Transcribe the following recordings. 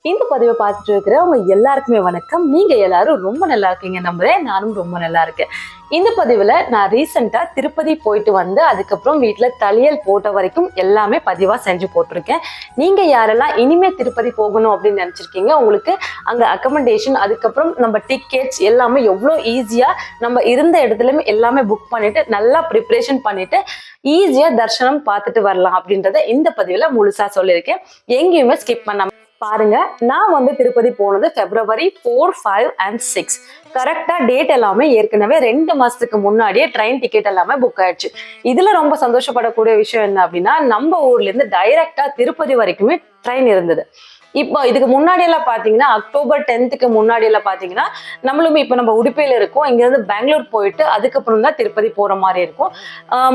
இந்த பதிவை பார்த்துட்டு இருக்கிற உங்க எல்லாருக்குமே வணக்கம். நீங்க எல்லாரும் ரொம்ப நல்லா இருக்கீங்க நம்புறேன். நானும் ரொம்ப நல்லா இருக்கேன். இந்த பதிவுல நான் ரீசெண்டா திருப்பதி போயிட்டு வந்து அதுக்கப்புறம் வீட்டுல தளியல் போட்ட வரைக்கும் எல்லாமே பதிவா செஞ்சு போட்டிருக்கேன். நீங்க யாரெல்லாம் இனிமே திருப்பதி போகணும் அப்படின்னு நினைச்சிருக்கீங்க, உங்களுக்கு அங்க அக்கமண்டேஷன் அதுக்கப்புறம் நம்ம டிக்கெட்ஸ் எல்லாமே எவ்வளோ ஈஸியா நம்ம இருந்த இடத்துலயுமே எல்லாமே புக் பண்ணிட்டு நல்லா ப்ரிப்பரேஷன் பண்ணிட்டு ஈஸியா தரிசனம் பார்த்துட்டு வரலாம் அப்படின்றத இந்த பதிவுல முழுசா சொல்லியிருக்கேன். எங்கேயுமே ஸ்கிப் பண்ணாம பாருங்க. நான் வந்து திருப்பதி போனது February 4, 5 and 6. கரெக்டா டேட் எல்லாமே ஏற்கனவே 2 மாசத்துக்கு முன்னாடியே ட்ரெயின் டிக்கெட் எல்லாமே புக் ஆயிடுச்சு. இதுல ரொம்ப சந்தோஷப்படக்கூடிய விஷயம் என்ன அப்படின்னா, நம்ம ஊர்ல இருந்து டைரக்டா திருப்பதி வரைக்குமே ட்ரெயின் இருந்தது. இப்போ இதுக்கு முன்னாடி எல்லாம் பாத்தீங்கன்னா October 10th முன்னாடி எல்லாம் பாத்தீங்கன்னா நம்மளுமே இப்ப நம்ம உடுப்பையில இருக்கோம், இங்க இருந்து பெங்களூர் போயிட்டு அதுக்கப்புறம் தான் திருப்பதி போற மாதிரி இருக்கும்.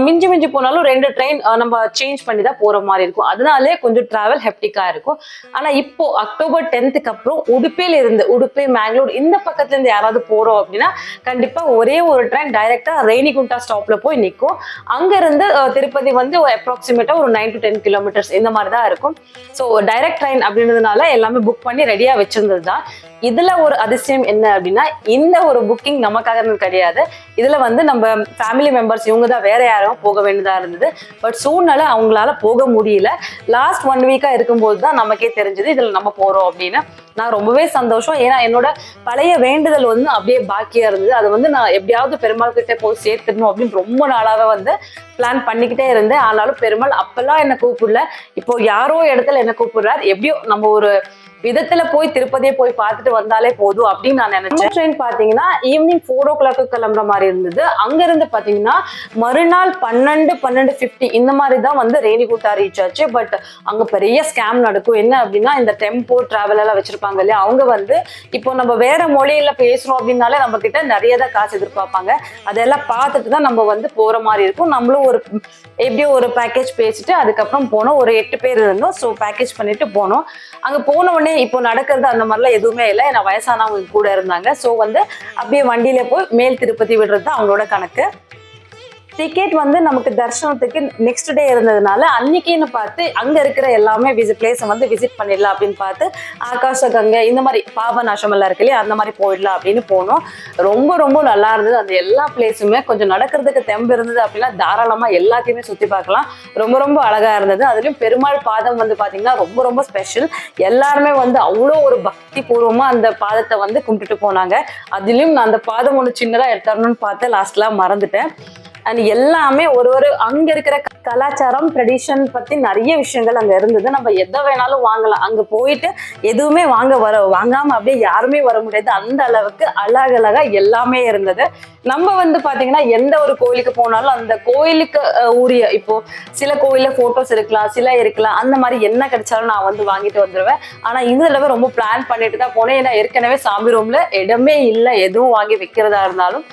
மிஞ்சி மிஞ்சி போனாலும் 2 ட்ரெயின் நம்ம சேஞ்ச் பண்ணி தான் போற மாதிரி இருக்கும். அதனாலே கொஞ்சம் டிராவல் ஹெப்டிக்கா இருக்கும். ஆனா இப்போ October 10th அப்புறம் உடுப்பையில இருந்து உடுப்பை மேங்களூர் இந்த பக்கத்துல இருந்து யாராவது போறோம் அப்படின்னா கண்டிப்பா ஒரே ஒரு ட்ரெயின் டைரக்டா ரேணிகுண்டா ஸ்டாப்ல போய் நிற்கும். அங்க இருந்து திருப்பதி வந்து அப்ராக்சிமேட்டா ஒரு 9 to 10 kilometers இந்த மாதிரி தான் இருக்கும். ஸோ டைரக்ட் ட்ரெயின் அப்படின்றது எல்லாமே புக் பண்ணி ரெடியா வச்சிருந்தது தான். இதுல ஒரு அதிசயம் என்ன அப்படின்னா, இந்த ஒரு புக்கிங் நமக்காக கிடையாது. இதுல வந்து நம்ம ஃபேமிலி மெம்பர்ஸ் இவங்க தான் வேற யாரும் போக வேண்டியதா இருந்தது. பட் சூழ்நிலை அவங்களால போக முடியல. லாஸ்ட் 1 வீக்கா இருக்கும்போது தான் நமக்கே தெரிஞ்சது இதுல நம்ம போறோம் அப்படின்னு. நான் ரொம்பவே சந்தோஷம். ஏன்னா என்னோட பழைய வேண்டுதல் வந்து அப்படியே பாக்கியா இருந்தது. அது வந்து நான் எப்படியாவது பெருமாள் கிட்ட போய் சேர்த்துடணும் அப்படின்னு ரொம்ப நாளாவே வந்து பிளான் பண்ணிக்கிட்டே இருந்தேன். ஆனாலும் பெருமாள் அப்பெல்லாம் என்ன கூப்பிடல. இப்போ யாரோ இடத்துல என்ன கூப்பிடுறாரு. எப்படியோ நம்ம ஒரு விதத்துல போய் திருப்பதியை போய் பார்த்துட்டு வந்தாலே போதும் அப்படின்னு நான் நினைச்சேன். ட்ரெயின் பாத்தீங்கன்னா ஈவினிங் 4 o'clock கிளம்புற மாதிரி இருந்தது. அங்க இருந்து பாத்தீங்கன்னா மறுநாள் 12:50 இந்த மாதிரி தான் வந்து ரேணிகுண்டா ரீச் ஆச்சு. பட் அங்க பெரிய ஸ்கேம் நடக்கும். என்ன அப்படின்னா, இந்த டெம்போ டிராவல் எல்லாம் வச்சிருப்பாங்க இல்லையா, அவங்க வந்து இப்போ நம்ம வேற மொழியில பேசுறோம் அப்படின்னாலே நம்ம கிட்ட நிறைய தான் காசு எதிர்பார்ப்பாங்க. அதெல்லாம் பார்த்துட்டு தான் நம்ம வந்து போற மாதிரி இருக்கும். நம்மளும் ஒரு எப்படியோ ஒரு பேக்கேஜ் பேசிட்டு அதுக்கப்புறம் போனோம். ஒரு 8 பேர் இருந்தோம். ஸோ பேக்கேஜ் பண்ணிட்டு போனோம். அங்க போன உடனே இப்போ நடக்கிறது அந்த மாதிரிலாம் எதுவுமே இல்லை. ஏன்னா வயசானவங்க கூட இருந்தாங்க. ஸோ வந்து அப்படியே வண்டியில போய் மேல் திருப்பதி விடுறது தான் அவங்களோட கணக்கு. டிக்கெட் வந்து நமக்கு தரிசனத்துக்கு நெக்ஸ்ட் டே இருந்ததுனால அன்னைக்குன்னு பார்த்து அங்க இருக்கிற எல்லாமே பிளேஸை வந்து விசிட் பண்ணிடலாம் அப்படின்னு பார்த்து ஆகாச கங்கை இந்த மாதிரி பாபநாசம் எல்லாம் இருக்கு இல்லையா, அந்த மாதிரி போயிடலாம் அப்படின்னு போனோம். ரொம்ப ரொம்ப நல்லா இருந்தது. அந்த எல்லா பிளேஸுமே கொஞ்சம் நடக்கிறதுக்கு தெம்பு இருந்தது அப்படின்னா தாராளமா எல்லாத்தையுமே சுத்தி பார்க்கலாம். ரொம்ப ரொம்ப அழகா இருந்தது. அதுலயும் பெருமாள் பாதம் வந்து பாத்தீங்கன்னா ரொம்ப ரொம்ப ஸ்பெஷல். எல்லாருமே வந்து அவ்வளோ ஒரு பக்தி பூர்வமா அந்த பாதத்தை வந்து கும்பிட்டுட்டு போனாங்க. அதுலயும் நான் அந்த பாதம் ஒன்று சின்னதா எடுத்துடணும்னு பார்த்து லாஸ்ட்லாம் மறந்துட்டேன். அண்ட் எல்லாமே ஒரு அங்க இருக்கிற கலாச்சாரம் ட்ரெடிஷன் பத்தி நிறைய விஷயங்கள் அங்க இருந்தது. நம்ம எதை வேணாலும் வாங்கலாம். அங்க போயிட்டு எதுவுமே வாங்காம அப்படியே யாருமே வர முடியாது. அந்த அளவுக்கு அழகழகா எல்லாமே இருந்தது. நம்ம வந்து பாத்தீங்கன்னா எந்த ஒரு கோயிலுக்கு போனாலும் அந்த கோயிலுக்கு உரிய இப்போ சில கோயில போட்டோஸ் இருக்கலாம், சில இருக்கலாம், அந்த மாதிரி என்ன கிடைச்சாலும் நான் வந்து வாங்கிட்டு வந்துடுவேன். ஆனா இதுல ரொம்ப பிளான் பண்ணிட்டு தான் போனேன். ஏன்னா ஏற்கனவே சாமி ரூம்ல இடமே இல்லை எதுவும் வாங்கி வைக்கிறதா இருந்தாலும்.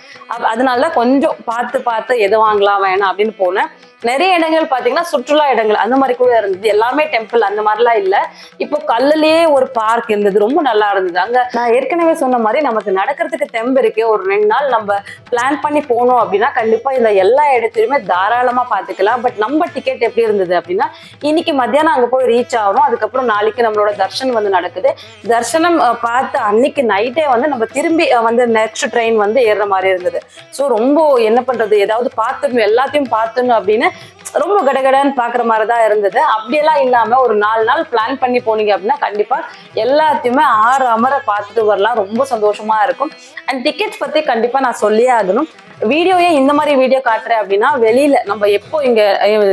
அதனால கொஞ்சம் பார்த்து எது வாங்கலாம் வேணாம் அப்படின்னு போனேன். நிறைய இடங்கள் பாத்தீங்கன்னா சுற்றுலா இடங்கள் அந்த மாதிரி கூட இருந்தது. எல்லாமே டெம்பிள் அந்த மாதிரிலாம் இல்ல. இப்போ கல்லுலயே ஒரு பார்க் இருந்தது. ரொம்ப நல்லா இருந்தது. அங்க நான் ஏற்கனவே சொன்ன மாதிரி நமக்கு நடக்கிறதுக்கு தெம்பு இருக்கு. ஒரு 2 நாள் நம்ம பிளான் பண்ணி போனோம் அப்படின்னா கண்டிப்பா இந்த எல்லா இடத்துலயுமே தாராளமா பாத்துக்கலாம். பட் நம்ம டிக்கெட் எப்படி இருந்தது அப்படின்னா, இன்னைக்கு மத்தியானம் அங்க போய் ரீச் ஆகணும். அதுக்கப்புறம் நாளைக்கு நம்மளோட தர்ஷன் வந்து நடக்குது. தர்சனம் பார்த்து அன்னைக்கு நைட்டே வந்து நம்ம திரும்பி வந்து நெக்ஸ்ட் ட்ரெயின் வந்து ஏறுற மாதிரி இருந்தது. ஸோ ரொம்ப என்ன பண்றது, ஏதாவது பார்த்துடணும் எல்லாத்தையும் பார்த்துடணும் அப்படின்னு ரொம்ப கடகடன்னு பாக்குற மாதிரிதான் இருந்தது. அப்படியெல்லாம் இல்லாம ஒரு 4 நாள் பிளான் பண்ணி போனீங்க அப்படின்னா கண்டிப்பா எல்லாத்தையுமே அமர பார்த்துட்டு வரலாம். ரொம்ப சந்தோஷமா இருக்கும். அண்ட் டிக்கெட்ஸ் பத்தி கண்டிப்பா நான் சொல்லியே ஆகணும். வீடியோயே இந்த மாதிரி வீடியோ காட்டுறேன் அப்படின்னா, வெளியில நம்ம எப்போ இங்க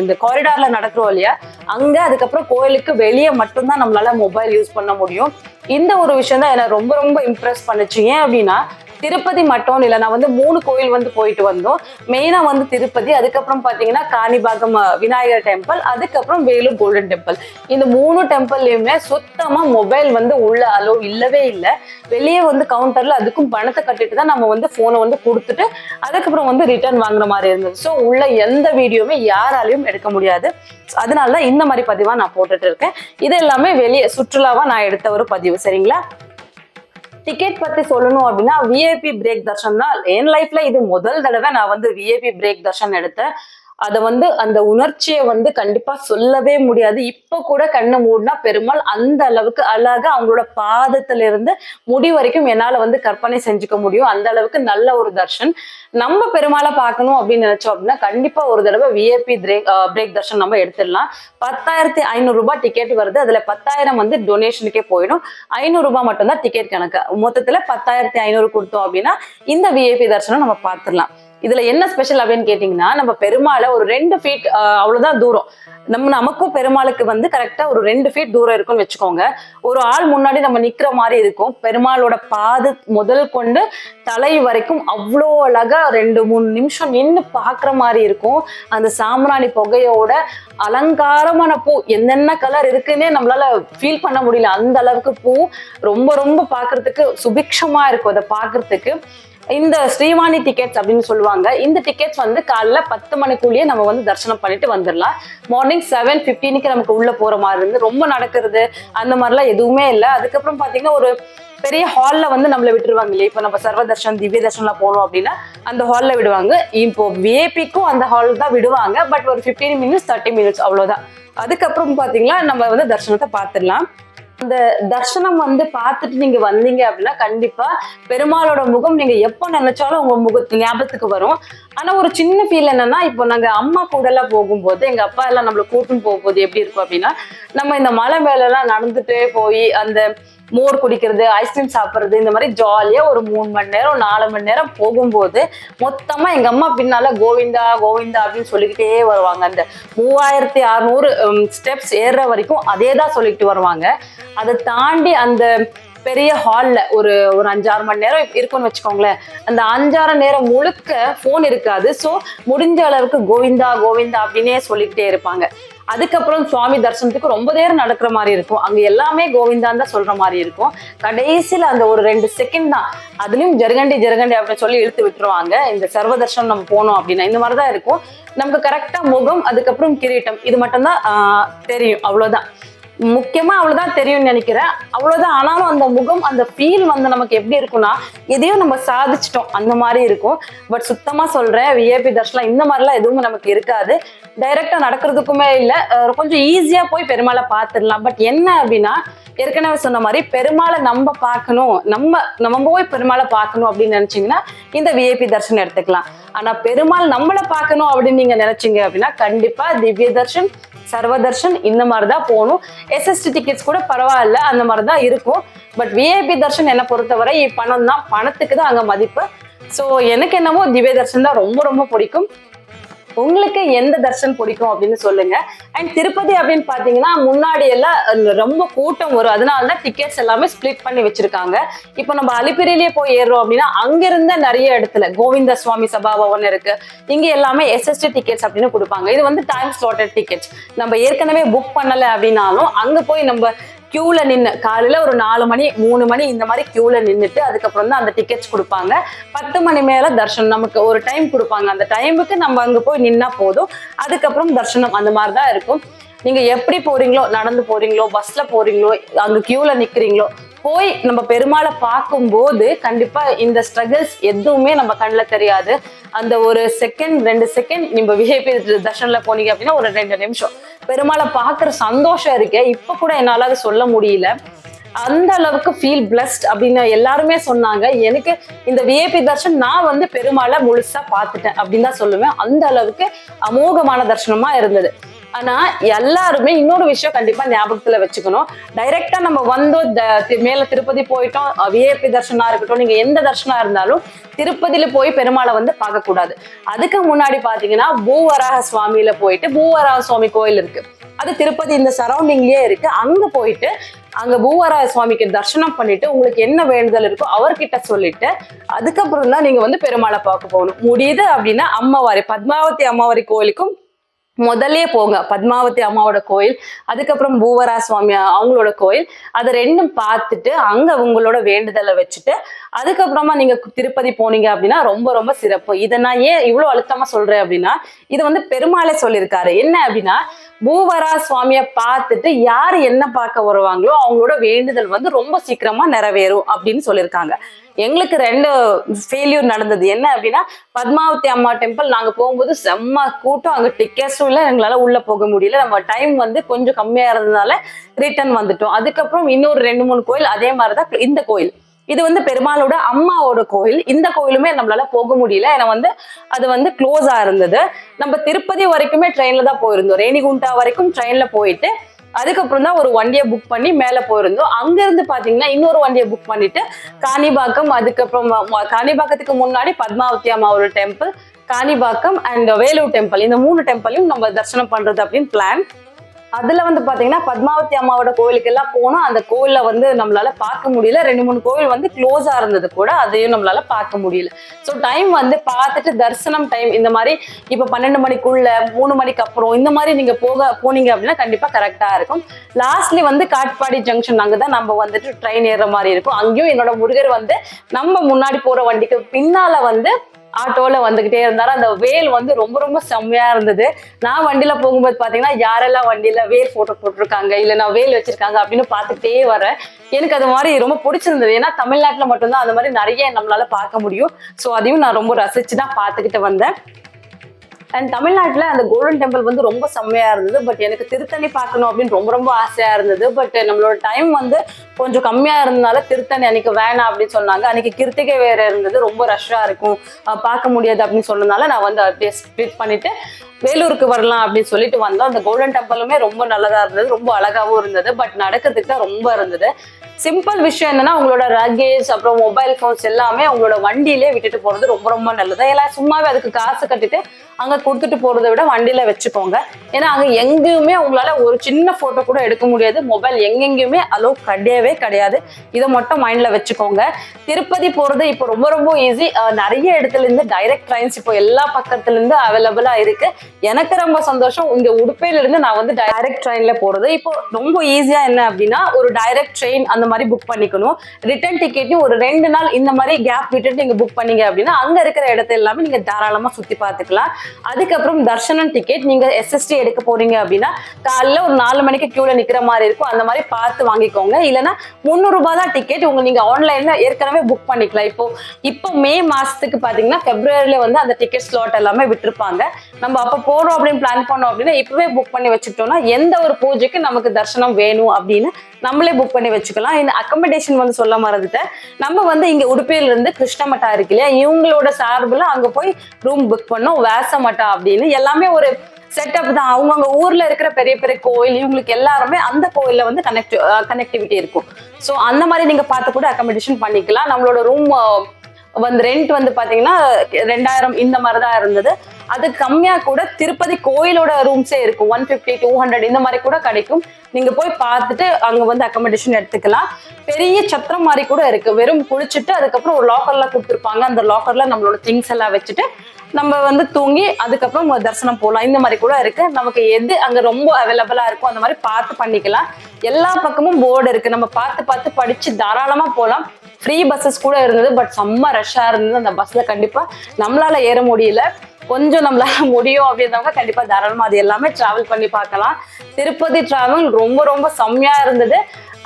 இந்த காரிடார்ல நடக்கிறோம் இல்லையா, அங்க அதுக்கப்புறம் கோயிலுக்கு வெளியே மட்டும்தான் நம்மளால மொபைல் யூஸ் பண்ண முடியும். இந்த ஒரு விஷயம் தான் என்ன ரொம்ப ரொம்ப இம்ப்ரெஸ் பண்ணுச்சு. ஏன் அப்படின்னா, திருப்பதி மட்டும் இல்லை, நான் வந்து 3 கோயில் வந்து போயிட்டு வந்தோம். மெயினா வந்து திருப்பதி, அதுக்கப்புறம் பாத்தீங்கன்னா காணிபாகம் விநாயகர் டெம்பிள், அதுக்கப்புறம் வேலூர் கோல்டன் டெம்பிள். இந்த 3 டெம்பிள்லயுமே சுத்தமா மொபைல் வந்து உள்ள அலோ இல்லவே இல்லை. வெளியே வந்து கவுண்டர்ல அதுக்கும் பணத்தை கட்டிட்டு தான் நம்ம வந்து போனை வந்து கொடுத்துட்டு அதுக்கப்புறம் வந்து ரிட்டர்ன் வாங்குற மாதிரி இருந்தது. ஸோ உள்ள எந்த வீடியோவுமே யாராலையும் எடுக்க முடியாது. அதனால இந்த மாதிரி பதிவா நான் போட்டுட்டு இருக்கேன். இது எல்லாமே வெளியே சுற்றுலாவா நான் எடுத்த ஒரு பதிவு. சரிங்களா? டிக்கெட் பத்தி சொல்லணும் அப்படின்னா விஐபி பிரேக் தர்ஷன் தான். என் லைஃப்ல இது முதல் தடவை நான் வந்து விஐபி பிரேக் தர்ஷன் எடுத்தேன். அதை வந்து அந்த உணர்ச்சியை வந்து கண்டிப்பா சொல்லவே முடியாது. இப்ப கூட கண்ணை மூடினா பெருமாள் அந்த அளவுக்கு அழகா அவங்களோட பாதத்துல இருந்து முடி வரைக்கும் என்னால வந்து கற்பனை செஞ்சுக்க முடியும். அந்த அளவுக்கு நல்ல ஒரு தர்ஷன். நம்ம பெருமாளை பார்க்கணும் அப்படின்னு நினைச்சோம் அப்படின்னா கண்டிப்பா ஒரு தடவை விஐபி பிரேக் தர்ஷன் நம்ம எடுத்துடலாம். 10,500 ரூபாய் டிக்கெட் வருது. அதுல 10,000 வந்து டொனேஷனுக்கே போயிடும். 500 ரூபாய் மட்டும்தான் டிக்கெட் கணக்கு. மொத்தத்துல 10,500 கொடுத்தோம் அப்படின்னா இந்த விஐபி தர்ஷனம் நம்ம பார்த்துடலாம். இதுல என்ன ஸ்பெஷல் அப்படின்னு கேட்டீங்கன்னா, நம்ம பெருமாளை ஒரு 2 ஃபீட் அவ்வளவுதான் தூரம், நமக்கும் பெருமாளுக்கு வந்து கரெக்டா ஒரு 2 ஃபீட் தூரம் இருக்கும்னு வச்சுக்கோங்க. ஒரு ஆள் முன்னாடி நம்ம நிக்கிற மாதிரி இருக்கும். பெருமாளோட பாது முதல் கொண்டு தலை வரைக்கும் அவ்வளோ அழகா 2-3 நிமிஷம் நின்று பாக்குற மாதிரி இருக்கும். அந்த சாம்பிராணி புகையோட அலங்காரமான பூ என்னென்ன கலர் இருக்குன்னே நம்மளால ஃபீல் பண்ண முடியல. அந்த அளவுக்கு பூ ரொம்ப ரொம்ப பாக்குறதுக்கு சுபிக்ஷமா இருக்கும். அதை பாக்குறதுக்கு இந்த ஸ்ரீவாணி டிக்கெட்ஸ் அப்படின்னு சொல்லுவாங்க. இந்த டிக்கெட்ஸ் வந்து காலைல 10 மணிக்குள்ளேயே நம்ம வந்து தரிசனம் பண்ணிட்டு வந்துடலாம். மார்னிங் 7:15 நமக்கு உள்ள போற மாதிரி இருந்து ரொம்ப நடக்கிறது அந்த மாதிரிலாம் எதுவுமே இல்லை. அதுக்கப்புறம் பாத்தீங்கன்னா ஒரு பெரிய ஹால்ல வந்து நம்மள விட்டுருவாங்க இல்லையா. இப்ப நம்ம சர்வ தர்ஷன் திவ்ய தர்ஷன்லாம் போனோம் அப்படின்னா அந்த ஹால்ல விடுவாங்க. இப்போ விஐபிக்கும் அந்த ஹால் தான் விடுவாங்க. பட் ஒரு 15 மினிட்ஸ் 30 மினிட்ஸ் அவ்வளவுதான். அதுக்கப்புறம் பாத்தீங்கன்னா நம்ம வந்து தர்ஷனத்தை பார்த்துடலாம். அந்த தர்சனம் வந்து பார்த்துட்டு நீங்க வந்தீங்க அப்படின்னா கண்டிப்பா பெருமாளோட முகம் நீங்க எப்போ நினைச்சாலும் உங்க முகத்து ஞாபகத்துக்கு வரும். ஆனா ஒரு சின்ன ஃபீல் என்னன்னா, இப்போ நாங்க அம்மா கூட எல்லாம் போகும்போது எங்க அப்பா எல்லாம் நம்மள கூட்டின்னு போகும்போது எப்படி இருக்கும் அப்படின்னா, நம்ம இந்த மலை மேல எல்லாம் நடந்துட்டே போய் அந்த மோர் குடிக்கிறது, ஐஸ்கிரீம் சாப்பிட்றது, இந்த மாதிரி ஜாலியா ஒரு 3 மணி நேரம் 4 மணி நேரம் போகும்போது மொத்தமா எங்க அம்மா பின்னால கோவிந்தா கோவிந்தா அப்படின்னு சொல்லிக்கிட்டே வருவாங்க. அந்த 3600 ஸ்டெப்ஸ் ஏறுற வரைக்கும் அதே தான் சொல்லிக்கிட்டு வருவாங்க. அதை தாண்டி அந்த பெரிய ஹால்ல ஒரு 5-6 மணி நேரம் இருக்கும்னு வச்சுக்கோங்களேன். அந்த 5-6 நேரம் முழுக்க போன் இருக்காது. ஸோ முடிஞ்ச அளவுக்கு கோவிந்தா கோவிந்தா அப்படின்னே சொல்லிக்கிட்டே இருப்பாங்க. அதுக்கப்புறம் சுவாமி தரிசனத்துக்கு ரொம்ப நேரம் நடக்கிற மாதிரி இருக்கும். அங்க எல்லாமே கோவிந்தான் தான் சொல்ற மாதிரி இருக்கும். கடைசியில அந்த ஒரு 2 செகண்ட் தான், அதுலயும் ஜருகண்டி ஜருகண்டி அப்படின்னு சொல்லி இழுத்து விட்டுருவாங்க. இந்த சர்வ தர்ஷனம் நம்ம போனோம் அப்படின்னா இந்த மாதிரிதான் இருக்கும். நமக்கு கரெக்டா முகம், அதுக்கப்புறம் கிரீட்டம், இது மட்டும்தான் தெரியும். அவ்வளவுதான், முக்கியமா அவ்வளவுதான் தெரியும்னு நினைக்கிறேன். அவ்வளவுதான். ஆனாலும் அந்த முகம், அந்த ஃபீல் வந்து நமக்கு எப்படி இருக்கும்னா, எதையும் நம்ம சாதிச்சிட்டோம் அந்த மாதிரி இருக்கும். பட் சுத்தமா சொல்றேன், விஐபி தர்ஷனம் இந்த மாதிரிலாம் எதுவும் நமக்கு இருக்காது. டைரக்டா நடக்கிறதுக்குமே இல்லை. கொஞ்சம் ஈஸியா போய் பெருமாளை பார்த்துடலாம். பட் என்ன அப்படின்னா, ஏற்கனவே சொன்ன மாதிரி பெருமாளை நம்ம பார்க்கணும், நம்ம போய் பெருமாளை பார்க்கணும் அப்படின்னு நினைச்சீங்கன்னா இந்த விஐபி தர்ஷன் எடுத்துக்கலாம். ஆனா பெருமாள் நம்மளை பார்க்கணும் அப்படின்னு நீங்க நினைச்சீங்க அப்படின்னா கண்டிப்பா திவ்ய தர்ஷன், சர்வ தர்ஷன் இந்த மாதிரிதான் போகணும். எஸ்எஸ்டி டிக்கெட்ஸ் கூட பரவாயில்ல, அந்த மாதிரிதான் இருக்கும். பட் விஐபி தர்ஷன் என்னை பொறுத்தவரை பணம் தான், பணத்துக்கு தான் அங்க மதிப்பு. ஸோ எனக்கு என்னவோ திவ்ய தர்ஷன் தான் ரொம்ப ரொம்ப பிடிக்கும். உங்களுக்கு எந்த தர்ஷன் பிடிக்கும் அப்படின்னு சொல்லுங்க. அண்ட் திருப்பதி அப்படின்னு பாத்தீங்கன்னா முன்னாடி எல்லாம் ரொம்ப கூட்டம் வரும். அதனாலதான் டிக்கெட்ஸ் எல்லாமே ஸ்பிளிட் பண்ணி வச்சிருக்காங்க. இப்போ நம்ம அலிப்பிரிலேயே போய் ஏறுறோம் அப்படின்னா அங்கிருந்த நிறைய இடத்துல கோவிந்த சுவாமி சபாபவன் இருக்கு, இங்க எல்லாமே எஸ்எஸ்டி டிக்கெட்ஸ் அப்படின்னு கொடுப்பாங்க. இது வந்து டைம் ஸ்லாட்டட் டிக்கெட்ஸ். நம்ம ஏற்கனவே புக் பண்ணல அப்படின்னாலும் அங்க போய் நம்ம கியூல நின்று காலையில ஒரு 4 மணி 3 மணி இந்த மாதிரி கியூல நின்றுட்டு அதுக்கப்புறம் தான் அந்த டிக்கெட்ஸ் கொடுப்பாங்க. 10 மணி மேல தர்ஷனம் நமக்கு ஒரு டைம் கொடுப்பாங்க. அந்த டைமுக்கு நம்ம அங்க போய் நின்னா போதும். அதுக்கப்புறம் தர்ஷனம் அந்த மாதிரி தான் இருக்கும். நீங்க எப்படி போறீங்களோ, நடந்து போறீங்களோ, பஸ்ல போறீங்களோ, அங்க கியூல நிக்கிறீங்களோ, போய் நம்ம பெருமாளை பார்க்கும்போது கண்டிப்பா இந்த ஸ்ட்ரகிள்ஸ் எதுவுமே நம்ம கண்ணில் தெரியாது. அந்த ஒரு செகண்ட் 2 செகண்ட் நீங்க விஐபி தர்ஷன்ல போனீங்க அப்படின்னா ஒரு 2 நிமிஷம் பெருமாளை பார்க்குற சந்தோஷம் இருக்கு. இப்ப கூட என்னால அதை சொல்ல முடியல. அந்த அளவுக்கு ஃபீல் பிளஸ்ட் அப்படின்னு எல்லாருமே சொன்னாங்க. எனக்கு இந்த விஐபி தர்ஷன் நான் வந்து பெருமாளை முழுசா பார்த்துட்டேன் அப்படின்னு தான் சொல்லுவேன். அந்த அளவுக்கு அமோகமான தர்ஷனமா இருந்தது. ஆனா எல்லாருமே இன்னொரு விஷயம் கண்டிப்பா ஞாபகத்துல வச்சுக்கணும். டைரக்டா நம்ம வந்தோம் மேல திருப்பதி போயிட்டோம், விஐபி தர்ஷனா இருக்கட்டும், நீங்க எந்த தர்ஷனா இருந்தாலும் திருப்பதியில போய் பெருமாளை வந்து பார்க்க கூடாது. அதுக்கு முன்னாடி பாத்தீங்கன்னா பூவராக சுவாமியில போயிட்டு, பூவராக சுவாமி கோயில் இருக்கு, அது திருப்பதி இந்த சரௌண்டிங்லயே இருக்கு. அங்க போயிட்டு அங்க பூவராக சுவாமிக்கு தர்ஷனம் பண்ணிட்டு உங்களுக்கு என்ன வேண்டுதல் இருக்கோ அவர்கிட்ட சொல்லிட்டு அதுக்கப்புறம் தான் நீங்க வந்து பெருமாளை பார்க்க போகணும். முடியுது அப்படின்னா அம்மாவாரி, பத்மாவதி அம்மாவாரி கோயிலுக்கும் முதல்ல போங்க. பத்மாவதி அம்மாவோட கோயில், அதுக்கப்புறம் பூவரா சுவாமி அவங்களோட கோயில், அதை ரெண்டும் பார்த்துட்டு அங்க உங்களோட வேண்டுதலை வச்சுட்டு அதுக்கப்புறமா நீங்க திருப்பதி போனீங்க அப்படின்னா ரொம்ப ரொம்ப சிறப்பு. இதை நான் ஏன் இவ்வளவு அழுத்தமா சொல்றேன் அப்படின்னா, இது வந்து பெருமாளே சொல்லியிருக்காரு. என்ன அப்படின்னா, பூவரா சுவாமியை பார்த்துட்டு யாரு என்ன பார்க்க வருவாங்களோ அவங்களோட வேண்டுதல் வந்து ரொம்ப சீக்கிரமா நிறைவேறும் அப்படின்னு சொல்லியிருக்காங்க. எங்களுக்கு 2 ஃபெயிலியர் நடந்தது. என்ன அப்படின்னா, பத்மாவதி அம்மா டெம்பிள் நாங்க போகும்போது செம்ம கூட்டம், அங்க டிக்கெட்ஸும் இல்லை, எங்களால உள்ள போக முடியல. நம்ம டைம் வந்து கொஞ்சம் கம்மியா இருந்ததுனால ரிட்டர்ன் வந்துட்டோம். அதுக்கப்புறம் இன்னொரு 2-3 கோயில் அதே மாதிரிதான் இந்த கோயில். இது வந்து பெருமாளோட அம்மாவோட கோயில். இந்த கோயிலுமே நம்மளால போக முடியல, ஏன்னா வந்து அது வந்து க்ளோஸா இருந்தது. நம்ம திருப்பதி வரைக்குமே ட்ரெயின்ல தான் போயிருந்தோம். ரேணிகுண்டா வரைக்கும் ட்ரெயின்ல போயிட்டு அதுக்கப்புறம் தான் ஒரு வண்டியை புக் பண்ணி மேல போயிருந்தோம். அங்க இருந்து பாத்தீங்கன்னா இன்னொரு வண்டியை புக் பண்ணிட்டு காணிபாக்கம், அதுக்கப்புறம் காணிபாக்கத்துக்கு முன்னாடி பத்மாவதி அம்மாவோட டெம்பிள், காணிபாக்கம் அண்ட் வேலூர் டெம்பிள், இந்த 3 டெம்பிளையும் நம்ம தரிசனம் பண்றது அப்படின்னு பிளான். அதுல வந்து பாத்தீங்கன்னா பத்மாவதி அம்மாவோட கோயிலுக்கு எல்லாம் போனோம். அந்த கோயில வந்து நம்மளால பார்க்க முடியல. 2-3 கோயில் வந்து க்ளோஸா இருந்தது கூட, அதையும் நம்மளால பார்க்க முடியல. ஸோ டைம் வந்து பார்த்துட்டு தரிசனம் டைம் இந்த மாதிரி இப்ப 12 மணிக்குள்ள 3 மணிக்கு அப்புறம் இந்த மாதிரி நீங்க போனீங்க அப்படின்னா கண்டிப்பா கரெக்டா இருக்கும். லாஸ்ட்லி வந்து காட்பாடி ஜங்ஷன், அங்கதான் நம்ம வந்துட்டு ட்ரெயின் ஏறுற மாதிரி இருக்கும். அங்கேயும் என்னோட முருகர் வந்து நம்ம முன்னாடி போற வண்டிக்கு பின்னால வந்து ஆட்டோல வந்துகிட்டே இருந்தாரு. அந்த வேல் வந்து ரொம்ப ரொம்ப செம்மையா இருந்தது. நான் வண்டியில போகும்போது பாத்தீங்கன்னா யாரெல்லாம் வண்டியில வேல் போட்டோ போட்டிருக்காங்க, இல்ல நான் வேல் வச்சிருக்காங்க அப்படின்னு பாத்துக்கிட்டே வரேன். எனக்கு அது மாதிரி ரொம்ப பிடிச்சிருந்தது. ஏன்னா தமிழ்நாட்டுல மட்டும்தான் அந்த மாதிரி நிறைய நம்மளால பார்க்க முடியும். ஸோ அதையும் நான் ரொம்ப ரசிச்சுதான் பாத்துக்கிட்டு வந்தேன். அண்ட் தமிழ்நாட்டுல அந்த கோல்டன் டெம்பிள் வந்து ரொம்ப செம்மையா இருந்தது. பட் எனக்கு திருத்தணி பார்க்கணும் அப்படின்னு ரொம்ப ரொம்ப ஆசையா இருந்தது. பட் நம்மளோட டைம் வந்து கொஞ்சம் கம்மியா இருந்ததுனால திருத்தணி அன்னைக்கு வேணாம் அப்படின்னு சொன்னாங்க. அன்னைக்கு கிருத்திகை வேற இருந்தது, ரொம்ப ரஷ்ஷா இருக்கும், பார்க்க முடியாது அப்படின்னு சொன்னதுனால நான் வந்து அப்படியே ஸ்பிளிட் பண்ணிட்டு வேலூருக்கு வரலாம் அப்படின்னு சொல்லிட்டு வந்தோம். அந்த கோல்டன் டெம்பிளுமே ரொம்ப நல்லதா இருந்தது, ரொம்ப அழகாவும் இருந்தது. பட் நடக்கிறதுக்கு தான் ரொம்ப இருந்தது. சிம்பிள் விஷயம் என்னன்னா, உங்களோட லக்கேஜ் அப்புறம் மொபைல் போன்ஸ் எல்லாமே உங்களோட வண்டியிலே விட்டுட்டு போறது ரொம்ப ரொம்ப நல்லது. எல்லாம் சும்மாவே அதுக்கு காசு கட்டிட்டு அங்க கொடுத்துட்டு போறதை விட வண்டியில வச்சுக்கோங்க. ஏன்னா அங்க எங்கேயுமே உங்களால ஒரு சின்ன போட்டோ கூட எடுக்க முடியாது. மொபைல் எங்கெங்கயுமே அலோ கிடையவே கிடையாது. இதை மட்டும் மைண்ட்ல வச்சுக்கோங்க. திருப்பதி போறது இப்போ ரொம்ப ரொம்ப ஈஸி. நிறைய இடத்துல இருந்து டைரக்ட் ட்ரெயின்ஸ் இப்போ எல்லா பக்கத்துல இருந்து அவைலபிளா இருக்கு. எனக்கு ரொம்ப சந்தோஷம். இங்க உடுப்பையில இருந்து நான் வந்து டைரக்ட் ட்ரெயின்ல போறது இப்போ ரொம்ப ஈஸியா. என்ன அப்படின்னா, ஒரு டைரக்ட் ட்ரெயின் அந்த மாதிரி புக் பண்ணிக்கணும். ரிட்டர்ன் டிக்கெட்டையும் ஒரு 2 நாள் இந்த மாதிரி கேப் விட்டுட்டு நீங்க புக் பண்ணீங்க அப்படின்னா அங்க இருக்கிற இடத்த எல்லாமே நீங்க தாராளமா சுத்தி பார்த்துக்கலாம். அதுக்கப்புறம் தர்ஷனம் டிக்கெட் நீங்க எஸ்எஸ்டி எடுக்க போறீங்க அப்படின்னா காலைல ஒரு 4 மணிக்கு கியூல நிக்கிற மாதிரி இருக்கும். அந்த மாதிரி பார்த்து வாங்கிக்கோங்க. இல்லைன்னா 300 ரூபாய் தான் டிக்கெட். நீங்க ஆன்லைன்ல ஏற்கனவே புக் பண்ணிக்கலாம். இப்போ மே மாசத்துக்கு பாத்தீங்கன்னா பிப்ரவரியில வந்து அந்த டிக்கெட் ஸ்லாட் எல்லாமே விட்டுருப்பாங்க. நம்ம அப்ப போறோம் அப்படின்னு பிளான் பண்ணோம் அப்படின்னா இப்பவே புக் பண்ணி வச்சுக்கிட்டோம்னா எந்த ஒரு பூஜைக்கு நமக்கு தர்ஷனம் வேணும் அப்படின்னு நம்மளே புக் பண்ணி வச்சுக்கலாம். இந்த அக்கமடேஷன் வந்து சொல்ல மறந்துட்டேன். நம்ம வந்து இங்க உடுப்பியில இருந்து கிருஷ்ணமட்டா இருக்கு இல்லையா, இவங்களோட சார்புல அங்க போய் ரூம் புக் பண்ணோம். வேசமட்டா அப்படின்னு எல்லாமே ஒரு செட்டப் தான். அவங்கவுங்க ஊர்ல இருக்கிற பெரிய பெரிய கோயில் இவங்களுக்கு எல்லாருமே அந்த கோயில்ல வந்து கனெக்டிவிட்டி இருக்கும். ஸோ அந்த மாதிரி நீங்க பார்த்து கூட அக்கமடேஷன் பண்ணிக்கலாம். நம்மளோட ரூம் வந்து ரெண்ட் வந்து பாத்தீங்கன்னா 2000 இந்த மாதிரிதான் இருந்தது. அது கம்மியா கூட திருப்பதி கோயிலோட ரூம்ஸே இருக்கும். 150, 200 இந்த மாதிரி கூட கிடைக்கும். நீங்க போய் பார்த்துட்டு அங்க வந்து அக்கமடேஷன் எடுத்துக்கலாம். பெரிய சத்திரம் மாதிரி கூட இருக்கு. வெறும் குளிச்சுட்டு அதுக்கப்புறம் ஒரு லாக்கர்ல கொடுத்துருப்பாங்க. அந்த லாக்கர்ல நம்மளோட திங்ஸ் எல்லாம் வச்சுட்டு நம்ம வந்து தூங்கி அதுக்கப்புறம் தரிசனம் போகலாம். இந்த மாதிரி கூட இருக்கு. நமக்கு எது அங்க ரொம்ப அவைலபிளா இருக்கும் அந்த மாதிரி பார்த்து பண்ணிக்கலாம். எல்லா பக்கமும் போர்டு இருக்கு. நம்ம பார்த்து பார்த்து படிச்சு தாராளமா போகலாம். ஃப்ரீ பஸ்ஸஸ் கூட இருந்தது. பட் செம்ம ரஷ்ஷா இருந்தது. அந்த பஸ்ல கண்டிப்பா நம்மளால ஏற முடியல. கொஞ்சம் நம்மளால முடியும் அப்படின்றவங்க கண்டிப்பா தாராளமா அது எல்லாமே டிராவல் பண்ணி பார்க்கலாம். திருப்பதி டிராவல் ரொம்ப ரொம்ப செம்மையா இருந்தது.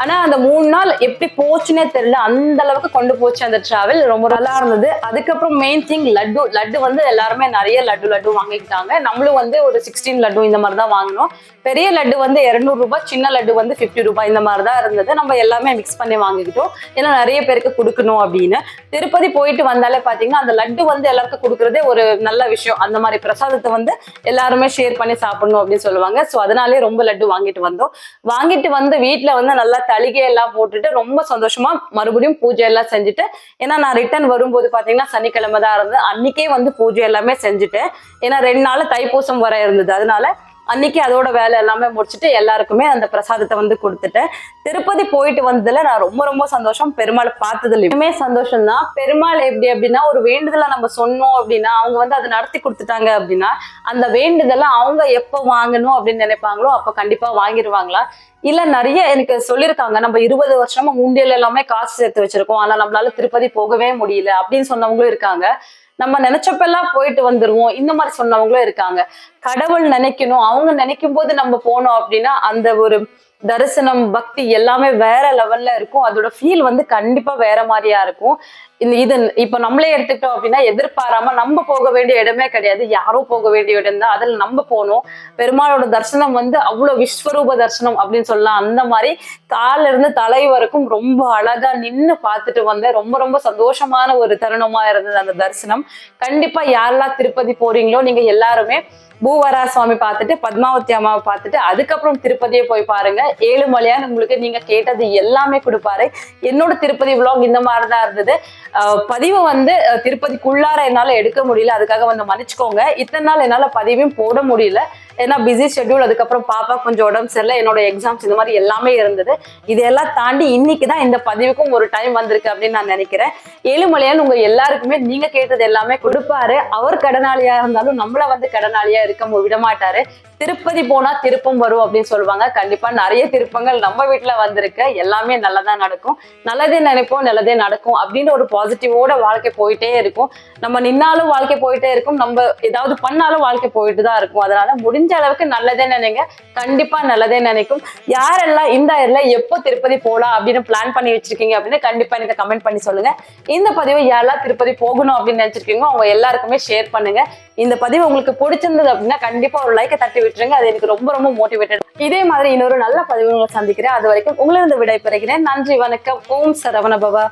ஆனா அந்த 3 நாள் எப்படி போச்சுன்னே தெரியல. அந்த அளவுக்கு கொண்டு போச்சு அந்த டிராவல். ரொம்ப நல்லா இருந்தது. அதுக்கப்புறம் மெயின் திங் லட்டு வந்து எல்லாருமே நிறைய லட்டு வாங்கிக்கிட்டாங்க. நம்மளும் வந்து ஒரு 16 லட்டு இந்த மாதிரி தான் வாங்கினோம். பெரிய லட்டு வந்து 200 ரூபாய், சின்ன லட்டு வந்து 50 ரூபாய் இந்த மாதிரி தான் இருந்தது. நம்ம எல்லாமே மிக்ஸ் பண்ணி வாங்கிக்கிட்டோம். ஏன்னா நிறைய பேருக்கு கொடுக்கணும் அப்படின்னு. திருப்பதி போயிட்டு வந்தாலே பாத்தீங்கன்னா அந்த லட்டு வந்து எல்லாருக்கும் கொடுக்கறதே ஒரு நல்ல விஷயம். அந்த மாதிரி பிரசாதத்தை வந்து எல்லாருமே ஷேர் பண்ணி சாப்பிடணும் அப்படின்னு சொல்லுவாங்க. ஸோ அதனாலே ரொம்ப லட்டு வாங்கிட்டு வந்தோம். வாங்கிட்டு வந்து வீட்டுல வந்து நல்லா தளிகை எல்லாம் போட்டுட்டு ரொம்ப சந்தோஷமா மறுபடியும் பூஜை எல்லாம் செஞ்சுட்டு, ஏன்னா நான் ரிட்டர்ன் வரும்போது பாத்தீங்கன்னா சனிக்கிழமை தான் இருந்தது. அன்னைக்கே வந்து பூஜை எல்லாமே செஞ்சுட்டேன். ஏன்னா 2 நாள் தைப்பூசம் வர இருந்தது. அதனால அன்னைக்கு அதோட வேலை எல்லாமே முடிச்சுட்டு எல்லாருக்குமே அந்த பிரசாதத்தை வந்து கொடுத்துட்டேன். திருப்பதி போயிட்டு வந்ததுல நான் ரொம்ப ரொம்ப சந்தோஷம். பெருமாள் பார்த்ததுல இன்னுமே சந்தோஷம் தான். பெருமாள் எப்படி அப்படின்னா, ஒரு வேண்டுதலை நம்ம சொன்னோம் அப்படின்னா அவங்க வந்து அதை நடத்தி கொடுத்துட்டாங்க அப்படின்னா அந்த வேண்டுதலை அவங்க எப்போ வாங்கணும் அப்படின்னு நினைப்பாங்களோ அப்ப கண்டிப்பா வாங்கிடுவாங்களா. இல்ல நிறைய எனக்கு சொல்லியிருக்காங்க, நம்ம 20 வருஷமா உண்டியல் எல்லாமே காசு சேர்த்து வச்சிருக்கோம், ஆனா நம்மளால திருப்பதி போகவே முடியல அப்படின்னு சொன்னவங்களும் இருக்காங்க. நம்ம நினைச்சப்பெல்லாம் போயிட்டு வந்துருவோம் இந்த மாதிரி சொன்னவங்களும் இருக்காங்க. கடவுள் நினைக்கணும், அவங்க நினைக்கும் போது நம்ம போனோம் அப்படின்னா அந்த ஒரு தரிசனம் பக்தி எல்லாமே வேற லெவல்ல இருக்கும். அதோட ஃபீல் வந்து கண்டிப்பா வேற மாதிரியா இருக்கும். இது இப்ப நம்மளே எடுத்துக்கிட்டோம் அப்படின்னா எதிர்பாராம நம்ம போக வேண்டிய இடமே கிடையாது, யாரோ போக வேண்டிய இடம் தான். அதுல நம்ம போனோம். பெருமாளோட தரிசனம் வந்து அவ்வளவு விஸ்வரூப தரிசனம் அப்படின்னு சொல்லலாம். அந்த மாதிரி கால இருந்து தலை வரைக்கும் ரொம்ப அழகா நின்னு பார்த்துட்டு வந்தேன். ரொம்ப ரொம்ப சந்தோஷமான ஒரு தருணமா இருந்தது அந்த தரிசனம். கண்டிப்பா யாரெல்லாம் திருப்பதி போறீங்களோ நீங்க எல்லாருமே பூவரா சுவாமி பார்த்துட்டு பத்மாவதி அம்மாவை பார்த்துட்டு அதுக்கப்புறம் திருப்பதியை போய் பாருங்க. ஏழுமலையான் உங்களுக்கு நீங்க கேட்டது எல்லாமே கொடுப்பாரு. என்னோட திருப்பதி விலாக் இந்த மாதிரிதான் இருந்தது. பதிவு வந்து திருப்பதிக்குள்ளார என்னால எடுக்க முடியல, அதுக்காக வந்து மன்னிச்சுக்கோங்க. இத்தனை நாள் என்னால பதிவையும் போட முடியல, ஏன்னா பிஸி ஷெட்யூல். அதுக்கப்புறம் பாப்பா கொஞ்சம் உடம்பு சரியில்லை, என்னோட எக்ஸாம்ஸ் இந்த மாதிரி எல்லாமே இருந்தது. இதையெல்லாம் தாண்டி இன்னைக்குதான் இந்த பதிவுக்கும் ஒரு டைம் வந்திருக்கு அப்படின்னு நான் நினைக்கிறேன். ஏழுமலையான் உங்க எல்லாருக்குமே நீங்க கேட்டது எல்லாமே கொடுப்பாரு. அவர் கடனாளியா இருந்தாலும் நம்மள வந்து கடனாளியா இருக்க விட மாட்டாரு. திருப்பதி போனா திருப்பம் வரும் அப்படின்னு சொல்லுவாங்க. கண்டிப்பா நிறைய திருப்பங்கள் நம்ம வீட்டுல வந்திருக்கு. எல்லாமே நல்லதா நடக்கும், நல்லதே நினைப்போம், நல்லதே நடக்கும் அப்படின்னு ஒரு பாசிட்டிவோட வாழ்க்கை போயிட்டே இருக்கும். நம்ம நின்னாலும் வாழ்க்கை போயிட்டே இருக்கும், நம்ம ஏதாவது பண்ணாலும் வாழ்க்கை போயிட்டு தான் இருக்கும். அதனால முடிஞ்ச அளவுக்கு நல்லதே நினைங்க, கண்டிப்பா நல்லதே நினைக்கும். யாரெல்லாம் இந்த இயர்ல எப்போ திருப்பதி போலாம் அப்படின்னு பிளான் பண்ணி வச்சிருக்கீங்க அப்படின்னு கண்டிப்பா எனக்கு கமெண்ட் பண்ணி சொல்லுங்க. இந்த பதிவை யாரெல்லாம் திருப்பதி போகணும் அப்படின்னு நினைச்சிருக்கீங்களோ அவங்க எல்லாருக்குமே ஷேர் பண்ணுங்க. இந்த பதிவு உங்களுக்கு பிடிச்சிருந்தது அப்படின்னா கண்டிப்பா ஒரு லைக்கை தட்டி விட்டுருங்க, அது எனக்கு ரொம்ப ரொம்ப மோட்டிவேட்டட். இதே மாதிரி இன்னொரு நல்ல பதிவு உங்களை சந்திக்கிறேன். அது வரைக்கும் உங்களிருந்து விடை பெறுகிறேன். நன்றி, வணக்கம். ஓம் சரவண பவா.